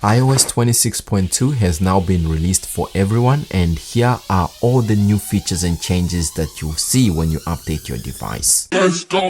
iOS 26.2 has now been released for everyone, and here are all the new features and changes that you'll see when you update your device. Let's go!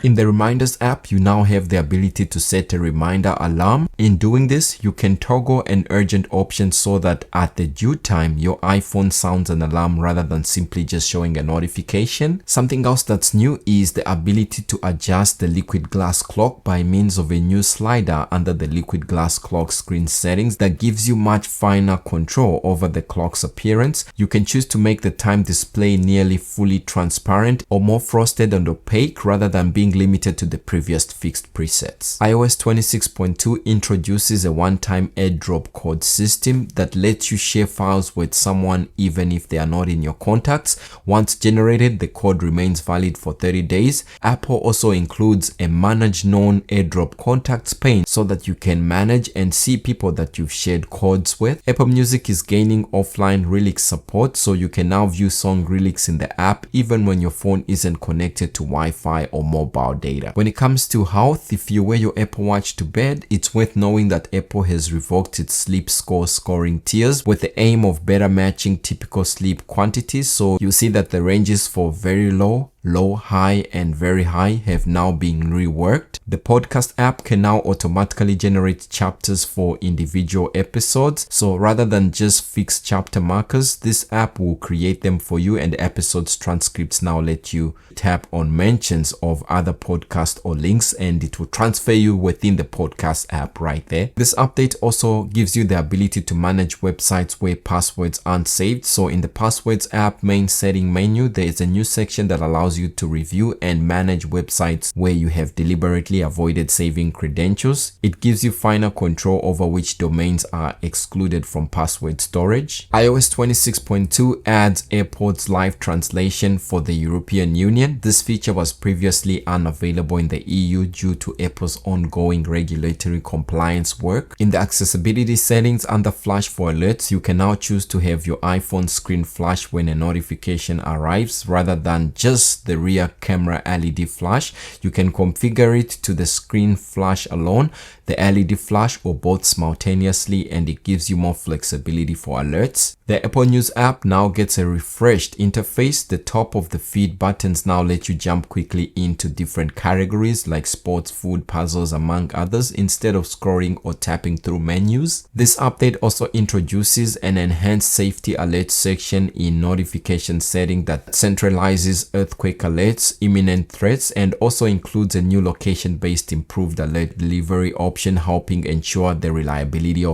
In the Reminders app, you now have the ability to set a reminder alarm. In doing this, you can toggle an urgent option so that at the due time, your iPhone sounds an alarm rather than simply just showing a notification. Something else that's new is the ability to adjust the liquid glass clock by means of a new slider under the liquid glass clock screen settings that gives you much finer control over the clock's appearance. You can choose to make the time display nearly fully transparent or more frosted and opaque rather than being limited to the previous fixed presets. iOS 26.2 introduces a one-time airdrop code system that lets you share files with someone even if they are not in your contacts. Once generated, the code remains valid for 30 days. Apple also includes a manage known airdrop contacts pane so that you can manage and see people that you've shared codes with. Apple Music is gaining offline relic support, so you can now view song relics in the app even when your phone isn't connected to Wi-Fi or mobile data. When it comes to health, if you wear your Apple Watch to bed, it's worth knowing that Apple has revoked its sleep score scoring tiers with the aim of better matching typical sleep quantities. So you see that the ranges for very low, high, and very high have now been reworked. The podcast app can now automatically generate chapters for individual episodes. So rather than just fixed chapter markers, this app will create them for you, and the episode's transcripts now let you tap on mentions of other podcasts or links and it will transfer you within the podcast app right there. This update also gives you the ability to manage websites where passwords aren't saved. So in the passwords app main setting menu, there is a new section that allows you to review and manage websites where you have deliberately avoided saving credentials. It gives you final control over which domains are excluded from password storage. iOS 26.2 adds AirPods live translation for the European Union. This feature was previously unavailable in the EU due to Apple's ongoing regulatory compliance work. In the accessibility settings under Flash for alerts, you can now choose to have your iPhone screen flash when a notification arrives rather than just the rear camera LED flash. You can configure it to the screen flash alone, the LED flash, or both simultaneously, and it gives you more flexibility for alerts. The Apple News app now gets a refreshed interface. The top of the feed buttons now let you jump quickly into different categories like sports, food, puzzles, among others, instead of scrolling or tapping through menus. This update also introduces an enhanced safety alert section in notification setting that centralizes earthquake alerts, imminent threats, and also includes a new location-based improved alert delivery option, helping ensure the reliability of